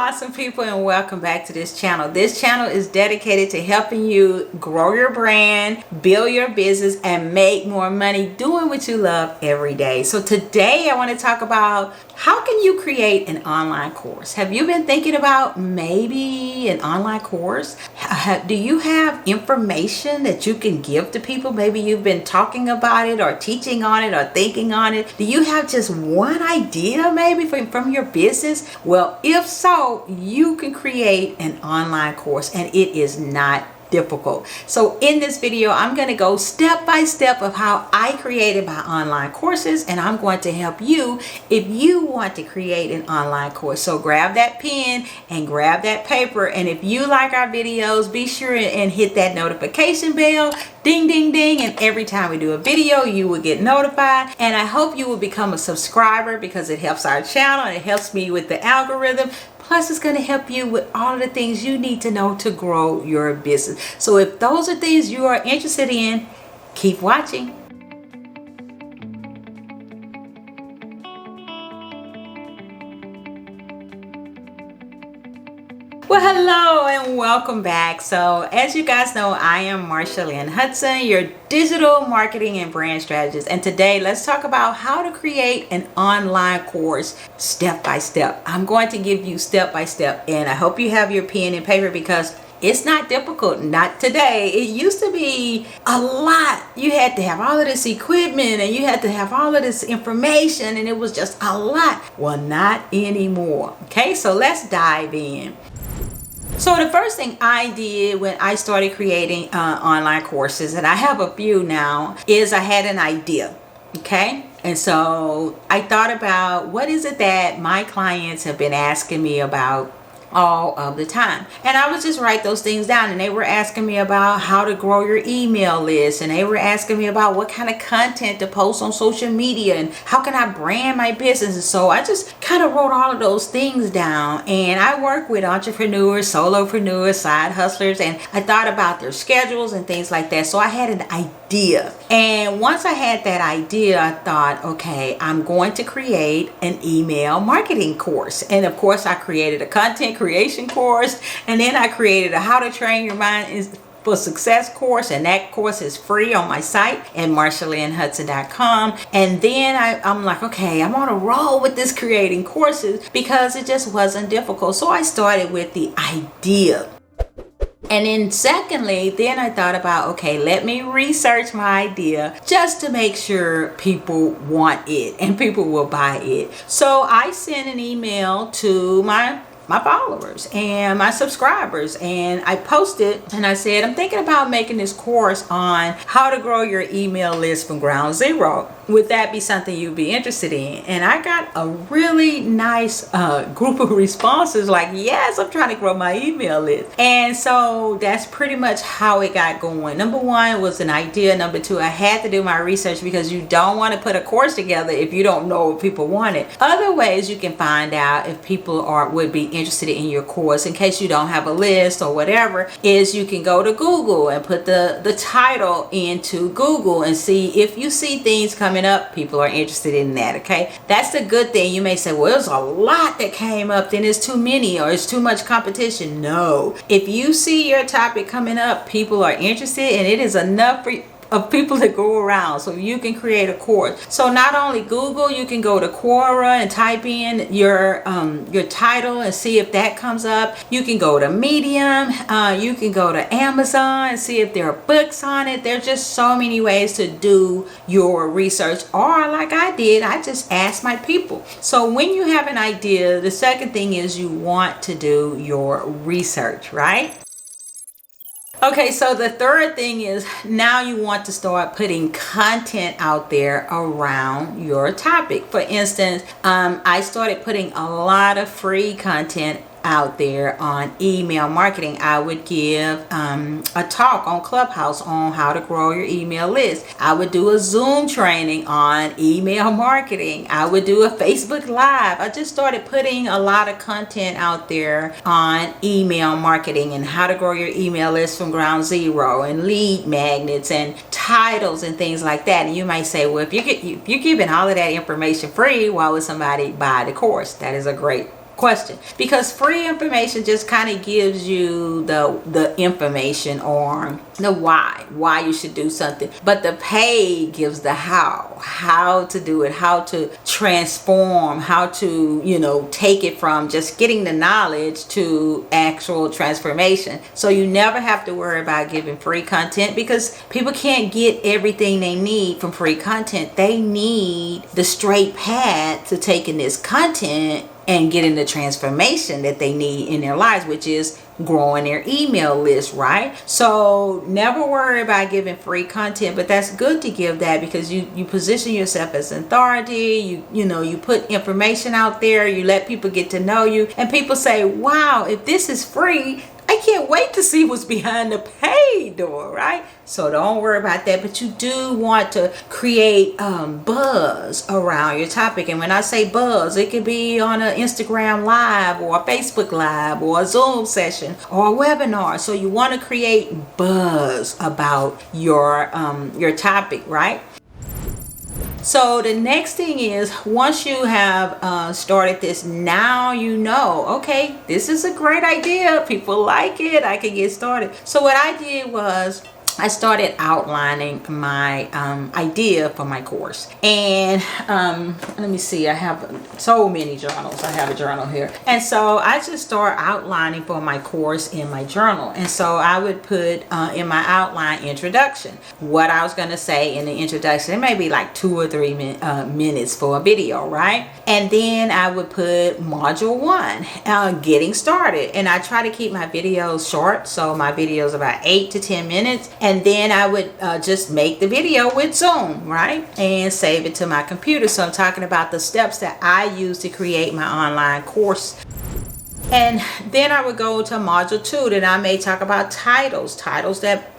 awesome people, and welcome back to this channel. This channel is dedicated to helping you grow your brand, build your business, and make more money doing what you love every day. So today I want to talk about how can you create an online course. Have you been thinking about maybe an online course? Do you have information that you can give to people? Maybe you've been talking about it or teaching on it or thinking on it. Do you have just one idea maybe from your business? Well, if so, you can create an online course, and it is not difficult. So in this video, I'm going to go step by step of how I created my online courses, and I'm going to help you if you want to create an online course. So grab that pen and grab that paper, and if you like our videos, be sure and hit that notification bell, ding ding ding, and every time we do a video you will get notified. And I hope you will become a subscriber because it helps our channel and it helps me with the algorithm. Plus, it's going to help you with all of the things you need to know to grow your business. So if those are things you are interested in, keep watching. Well, hello and welcome back. So as you guys know, I am Marsha Hudson, your digital marketing and brand strategist. And today let's talk about how to create an online course step by step. I'm going to give you step by step, and I hope you have your pen and paper because it's not difficult. Not today. It used to be a lot. You had to have all of this equipment and you had to have all of this information, and it was just a lot. Well, not anymore. Okay, so let's dive in. So the first thing I did when I started creating online courses, and I have a few now, is I had an idea. Okay. And so I thought about what is it that my clients have been asking me about all of the time. And I would just write those things down, and they were asking me about how to grow your email list, and they were asking me about what kind of content to post on social media and how can I brand my business. And so I just kind of wrote all of those things down, and I work with entrepreneurs, solopreneurs, side hustlers, and I thought about their schedules and things like that. So I had an idea, and once I had that idea, I thought, okay, I'm going to create an email marketing course. And of course I created a content creation course, and then I created a how to train your mind for success course, and that course is free on my site at marshalynnhudson.com. And then I'm like, okay, I'm on a roll with this creating courses because it just wasn't difficult. So I started with the idea. And then secondly, then I thought about, okay, let me research my idea just to make sure people want it and people will buy it. So I sent an email to my followers and my subscribers, and I posted and I said, I'm thinking about making this course on how to grow your email list from ground zero. Would that be something you'd be interested in? And I got a really nice group of responses like, yes, I'm trying to grow my email list. And so that's pretty much how it got going. Number one was an idea. Number two, I had to do my research because you don't want to put a course together if you don't know what people wanted. Other ways you can find out if people would be interested in your course, in case you don't have a list or whatever, is you can go to Google and put the title into Google and see if you see things coming up, people are interested in that. Okay, that's the good thing. You may say, well, there's a lot that came up, then it's too many or it's too much competition. No, if you see your topic coming up, people are interested, and it is enough of people that go around, so you can create a course. So not only Google, you can go to Quora and type in your title and see if that comes up. You can go to Medium, you can go to Amazon and see if there are books on it. There's just so many ways to do your research, or like I did, I just asked my people. So when you have an idea, the second thing is you want to do your research, right? Okay, so the third thing is now you want to start putting content out there around your topic. For instance, I started putting a lot of free content out there on email marketing. I would give a talk on Clubhouse on how to grow your email list. I would do a Zoom training on email marketing. I would do a Facebook Live. I just started putting a lot of content out there on email marketing and how to grow your email list from ground zero, and lead magnets and titles and things like that. And you might say, well, if you're giving all of that information free, why would somebody buy the course? That is a great question, because free information just kind of gives you the information or the why you should do something, but the paid gives the how to do it, how to transform, how to, you know, take it from just getting the knowledge to actual transformation. So you never have to worry about giving free content, because people can't get everything they need from free content. They need the straight path to taking this content and getting the transformation that they need in their lives, which is growing their email list, right? So never worry about giving free content, but that's good to give that, because you position yourself as an authority. You know, you put information out there, you let people get to know you, and people say, wow, if this is free, I can't wait to see what's behind the paid door, right? So don't worry about that, but you do want to create buzz around your topic. And when I say buzz, it could be on an Instagram live or a Facebook live or a Zoom session or a webinar. So you want to create buzz about your topic, right? So the next thing is, once you have started this, now you know, okay, this is a great idea. People like it. I can get started. So what I did was, I started outlining my idea for my course. And let me see, I have so many journals. I have a journal here. And so I just start outlining for my course in my journal. And so I would put in my outline introduction, what I was going to say in the introduction. It may be like 2 or 3 minutes for a video, right? And then I would put module 1, getting started. And I try to keep my videos short. So my videos about 8 to 10 minutes. And then I would just make the video with Zoom, right? And save it to my computer. So I'm talking about the steps that I use to create my online course. And then I would go to module 2. Then I may talk about titles that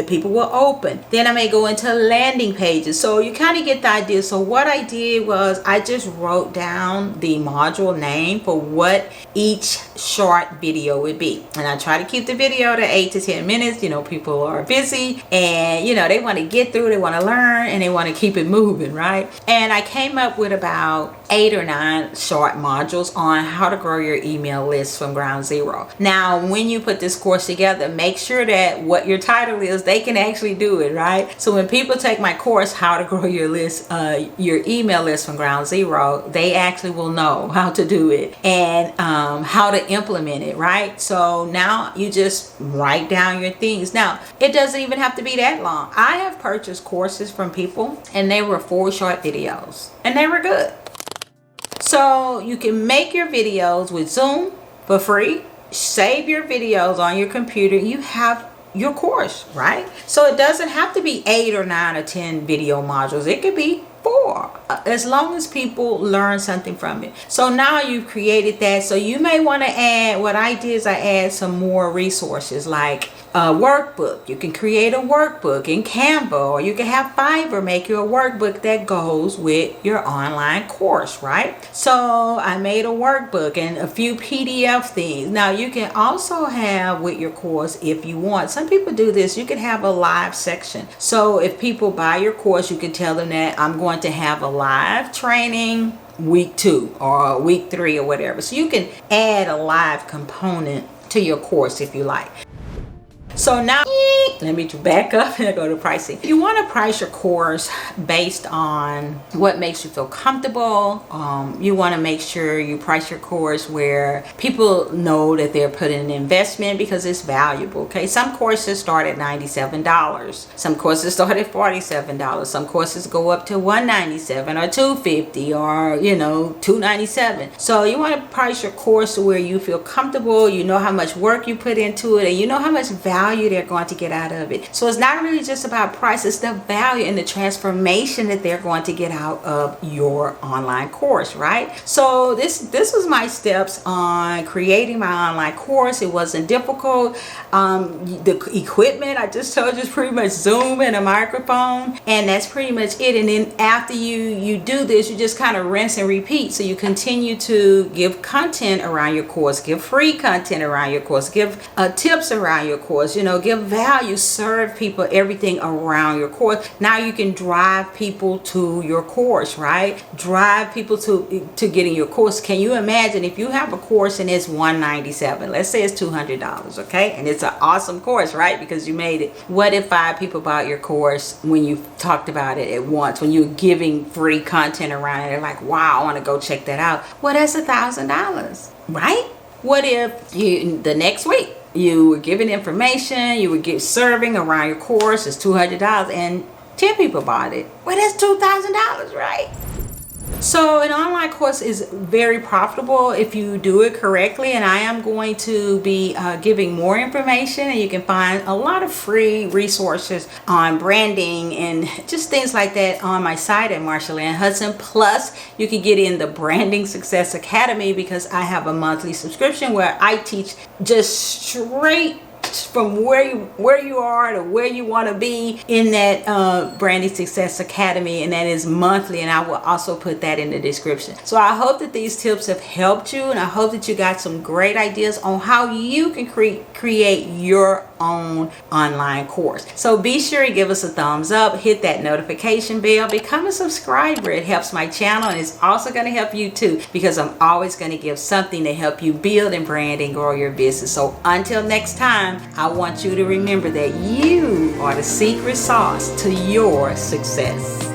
people will open. Then I may go into landing pages. So you kind of get the idea. So what I did was, I just wrote down the module name for what each short video would be. And I try to keep the video to 8 to 10 minutes. You know, people are busy and, you know, they want to get through, they want to learn, and they want to keep it moving, right? And I came up with about 8 or 9 short modules on how to grow your email list from ground zero. Now, when you put this course together, make sure that what your title is, they can actually do it, right? So when people take my course, how to grow your list, your email list from ground zero, they actually will know how to do it and how to implement it, right? So now you just write down your things. Now, it doesn't even have to be that long. I have purchased courses from people and they were 4 short videos and they were good. So you can make your videos with Zoom for free, save your videos on your computer. You have your course, right? So it doesn't have to be 8 or 9 or 10 video modules. It could be 4, as long as people learn something from it. So now you've created that. So you may want to add, what I did is I add some more resources like a workbook. You can create a workbook in Canva, or you can have Fiverr make you a workbook that goes with your online course, right? So I made a workbook and a few PDF things. Now you can also have with your course, if you want, some people do this, you can have a live section. So if people buy your course, you can tell them that I'm going to have a live training week 2 or week 3 or whatever. So you can add a live component to your course if you like. So now, let me back up and go to pricing. You want to price your course based on what makes you feel comfortable. You want to make sure you price your course where people know that they're putting an investment because it's valuable. Okay, some courses start at $97. Some courses start at $47. Some courses go up to $197 or $250 or, you know, $297. So you want to price your course where you feel comfortable. You know how much work you put into it, and you know how much value they're going to get out of it. So it's not really just about price, it's the value and the transformation that they're going to get out of your online course, right? So this was my steps on creating my online course. It wasn't difficult. The equipment I just told you is pretty much Zoom and a microphone, and that's pretty much it. And then after you do this, you just kind of rinse and repeat. So you continue to give content around your course, give free content around your course, give tips around your course. course, give value, serve people, everything around your course. Now you can drive people to your course, right? Drive people to getting your course. Can you imagine if you have a course and it's $197? Let's say it's $200, okay? And it's an awesome course, right? Because you made it. What if 5 people bought your course when you talked about it at once, when you were giving free content around it? They're like, wow, I want to go check that out. Well, that's $1,000, right? What if the next week you were giving information, you were serving around your course, it's $200 and 10 people bought it? Well, that's $2,000, right? So an online course is very profitable if you do it correctly, and I am going to be giving more information, and you can find a lot of free resources on branding and just things like that on my site at Marsha Hudson. Plus, you can get in the Branding Success Academy because I have a monthly subscription where I teach just straight from where you are to where you want to be in that Branding Success Academy, and that is monthly, and I will also put that in the description. So I hope that these tips have helped you, and I hope that you got some great ideas on how you can create your own online course. So be sure to give us a thumbs up, hit that notification bell, become a subscriber. It helps my channel, and it's also going to help you too, because I'm always going to give something to help you build and brand and grow your business. So until next time, I want you to remember that you are the secret sauce to your success.